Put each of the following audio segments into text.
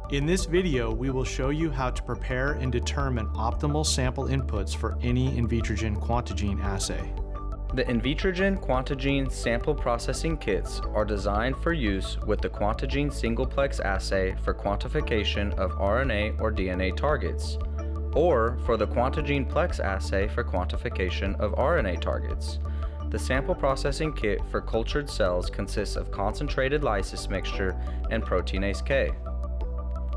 In this video, we will show you how to prepare and determine optimal sample inputs for any Invitrogen Quantigene assay. The Invitrogen Quantagene sample processing kits are designed for use with the Quantigene Single Plex assay for quantification of RNA or DNA targets, or for the Quantigene Plex assay for quantification of RNA targets. The sample processing kit for cultured cells consists of concentrated lysis mixture and proteinase K.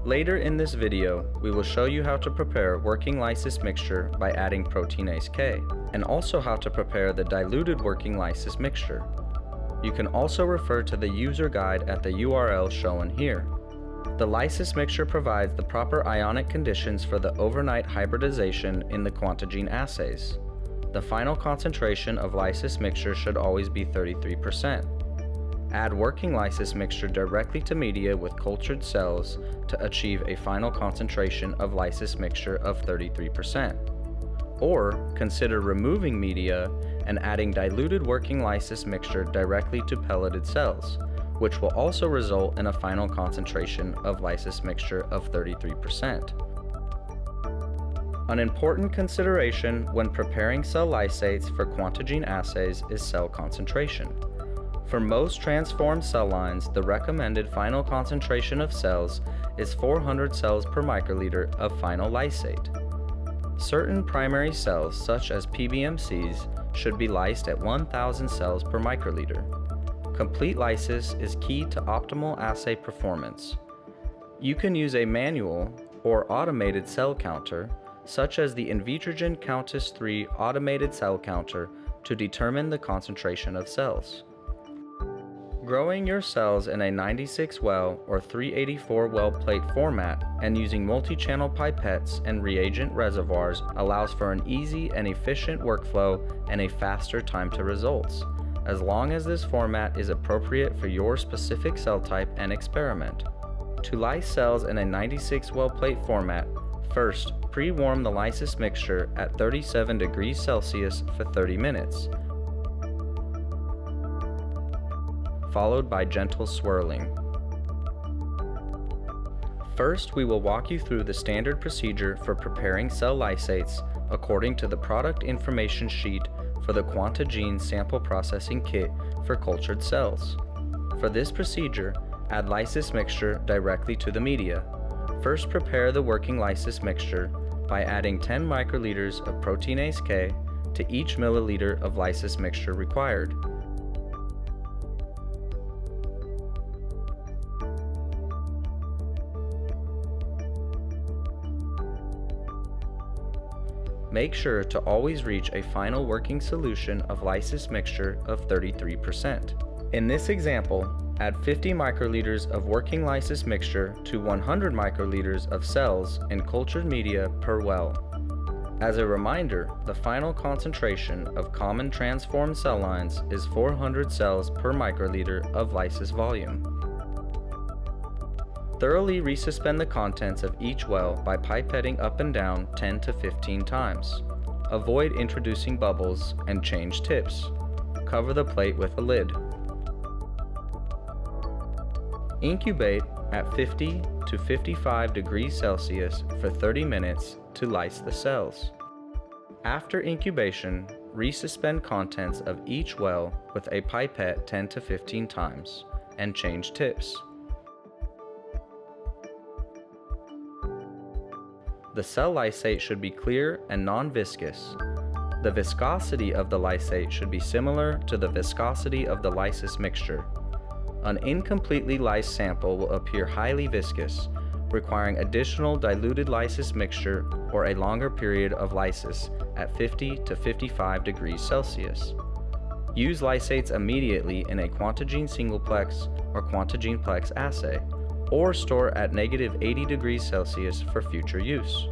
Later in this video, we will show you how to prepare working lysis mixture by adding proteinase K, and also how to prepare the diluted working lysis mixture. You can also refer to the user guide at the URL shown here. The lysis mixture provides the proper ionic conditions for the overnight hybridization in the Quantigene assays. The final concentration of lysis mixture should always be 33%. Add working lysis mixture directly to media with cultured cells to achieve a final concentration of lysis mixture of 33%. Or consider removing media and adding diluted working lysis mixture directly to pelleted cells, which will also result in a final concentration of lysis mixture of 33%. An important consideration when preparing cell lysates for Quantigene assays is cell concentration. For most transformed cell lines, the recommended final concentration of cells is 400 cells per microliter of final lysate. Certain primary cells, such as PBMCs, should be lysed at 1,000 cells per microliter. Complete lysis is key to optimal assay performance. You can use a manual or automated cell counter, such as the Invitrogen Countess 3 automated cell counter, to determine the concentration of cells. Growing your cells in a 96 well or 384 well plate format and using multi-channel pipettes and reagent reservoirs allows for an easy and efficient workflow and a faster time to results, as long as this format is appropriate for your specific cell type and experiment. To lyse cells in a 96 well plate format, first pre-warm the lysis mixture at 37 degrees Celsius for 30 minutes. Followed by gentle swirling. First, we will walk you through the standard procedure for preparing cell lysates according to the product information sheet for the Quantigene sample processing kit for cultured cells. For this procedure, add lysis mixture directly to the media. First, prepare the working lysis mixture by adding 10 microliters of proteinase K to each milliliter of lysis mixture required. Make sure to always reach a final working solution of lysis mixture of 33%. In this example, add 50 microliters of working lysis mixture to 100 microliters of cells in cultured media per well. As a reminder, the final concentration of common transformed cell lines is 400 cells per microliter of lysis volume. Thoroughly resuspend the contents of each well by pipetting up and down 10 to 15 times. Avoid introducing bubbles and change tips. Cover the plate with a lid. Incubate at 50 to 55 degrees Celsius for 30 minutes to lyse the cells. After incubation, resuspend contents of each well with a pipette 10 to 15 times and change tips. The cell lysate should be clear and non-viscous. The viscosity of the lysate should be similar to the viscosity of the lysis mixture. An incompletely lysed sample will appear highly viscous, requiring additional diluted lysis mixture or a longer period of lysis at 50 to 55 degrees Celsius. Use lysates immediately in a Quantigene Single Plex or Quantigene Plex assay, or store at -80 degrees Celsius for future use.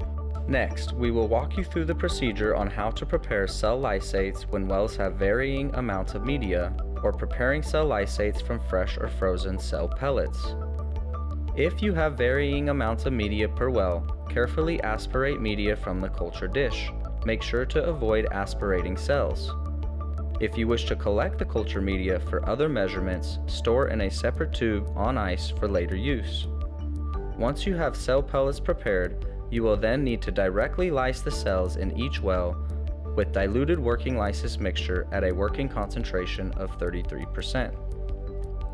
Next, we will walk you through the procedure on how to prepare cell lysates when wells have varying amounts of media, or preparing cell lysates from fresh or frozen cell pellets. If you have varying amounts of media per well, carefully aspirate media from the culture dish. Make sure to avoid aspirating cells. If you wish to collect the culture media for other measurements, store in a separate tube on ice for later use. Once you have cell pellets prepared, you will then need to directly lyse the cells in each well with diluted working lysis mixture at a working concentration of 33%.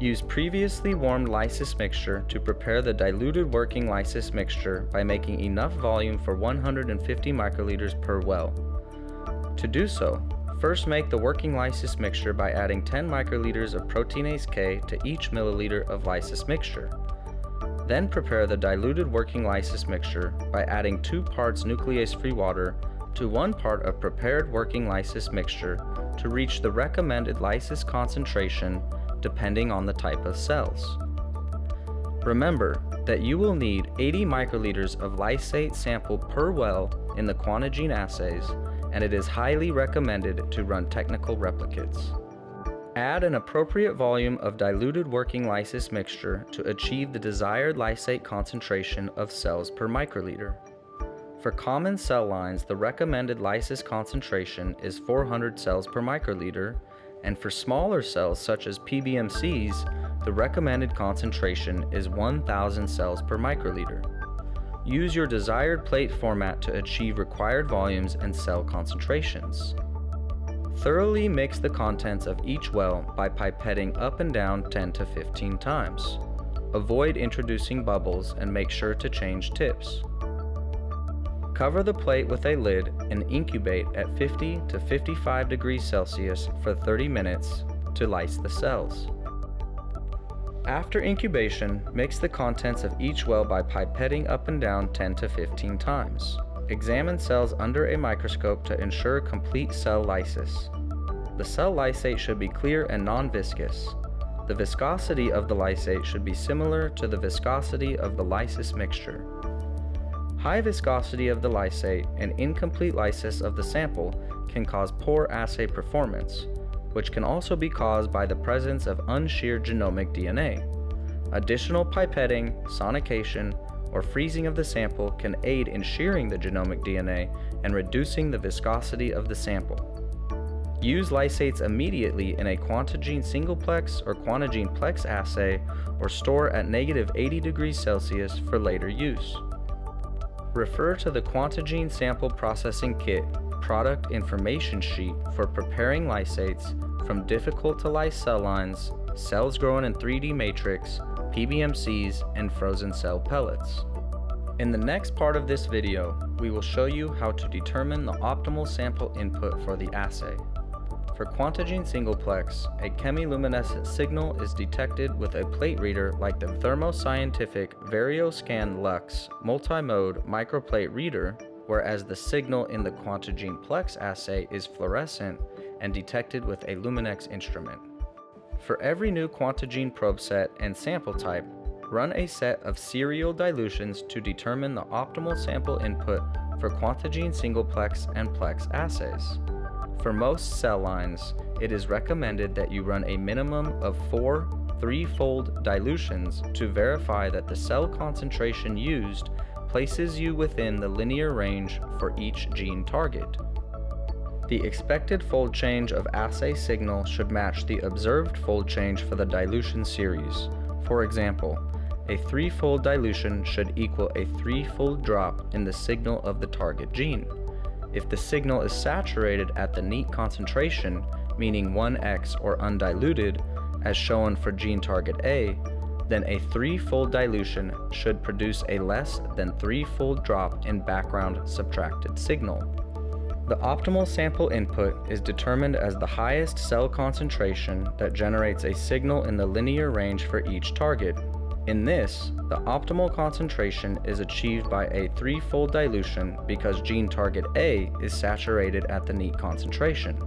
Use previously warmed lysis mixture to prepare the diluted working lysis mixture by making enough volume for 150 microliters per well. To do so, first make the working lysis mixture by adding 10 microliters of proteinase K to each milliliter of lysis mixture. Then prepare the diluted working lysis mixture by adding 2 parts nuclease-free water to 1 part of prepared working lysis mixture to reach the recommended lysis concentration depending on the type of cells. Remember that you will need 80 microliters of lysate sample per well in the Quantigene assays, and it is highly recommended to run technical replicates. Add an appropriate volume of diluted working lysis mixture to achieve the desired lysate concentration of cells per microliter. For common cell lines, the recommended lysis concentration is 400 cells per microliter, and for smaller cells such as PBMCs, the recommended concentration is 1000 cells per microliter. Use your desired plate format to achieve required volumes and cell concentrations. Thoroughly mix the contents of each well by pipetting up and down 10 to 15 times. Avoid introducing bubbles and make sure to change tips. Cover the plate with a lid and incubate at 50 to 55 degrees Celsius for 30 minutes to lyse the cells. After incubation, mix the contents of each well by pipetting up and down 10 to 15 times. Examine cells under a microscope to ensure complete cell lysis. The cell lysate should be clear and non-viscous. The viscosity of the lysate should be similar to the viscosity of the lysis mixture. High viscosity of the lysate and incomplete lysis of the sample can cause poor assay performance, which can also be caused by the presence of unsheared genomic DNA. Additional pipetting, sonication, or freezing of the sample can aid in shearing the genomic DNA and reducing the viscosity of the sample. Use lysates immediately in a Quantigene Single Plex or Quantagene Plex assay, or store at -80 degrees Celsius for later use. Refer to the Quantigene Sample Processing Kit product information sheet for preparing lysates from difficult to lyse cell lines, cells grown in 3D matrix, PBMCs, and frozen cell pellets. In the next part of this video, we will show you how to determine the optimal sample input for the assay. For Quantigene Single Plex, a chemiluminescent signal is detected with a plate reader like the Thermoscientific VarioScan Lux multi-mode microplate reader, whereas the signal in the Quantigene Plex assay is fluorescent and detected with a Luminex instrument. For every new Quantigene probe set and sample type, run a set of serial dilutions to determine the optimal sample input for Quantigene Single Plex and Plex assays. For most cell lines, it is recommended that you run a minimum of 4 3-fold dilutions to verify that the cell concentration used places you within the linear range for each gene target. The expected fold change of assay signal should match the observed fold change for the dilution series. For example, a 3-fold dilution should equal a 3-fold drop in the signal of the target gene. If the signal is saturated at the neat concentration, meaning 1x or undiluted, as shown for gene target A, then a 3-fold dilution should produce a less than 3-fold drop in background subtracted signal. The optimal sample input is determined as the highest cell concentration that generates a signal in the linear range for each target. In this, the optimal concentration is achieved by a 3-fold dilution because gene target A is saturated at the neat concentration.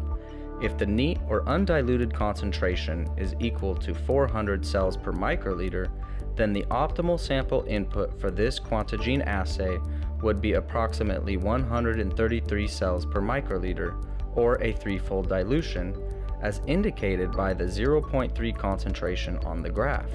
If the neat or undiluted concentration is equal to 400 cells per microliter, then the optimal sample input for this Quantigene assay would be approximately 133 cells per microliter, or a 3-fold dilution, as indicated by the 0.3 concentration on the graph.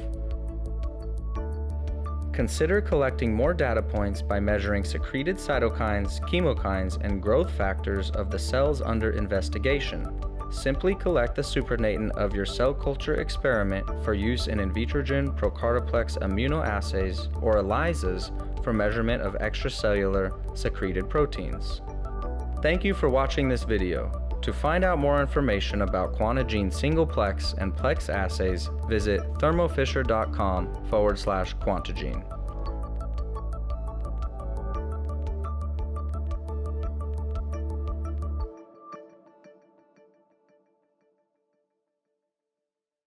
Consider collecting more data points by measuring secreted cytokines, chemokines, and growth factors of the cells under investigation. Simply collect the supernatant of your cell culture experiment for use in Invitrogen procardioplex immunoassays or ELISAs for measurement of extracellular secreted proteins. Thank you for watching this video. To find out more information about Quantagene single plex and plex assays, visit thermofisher.com/Quantagene.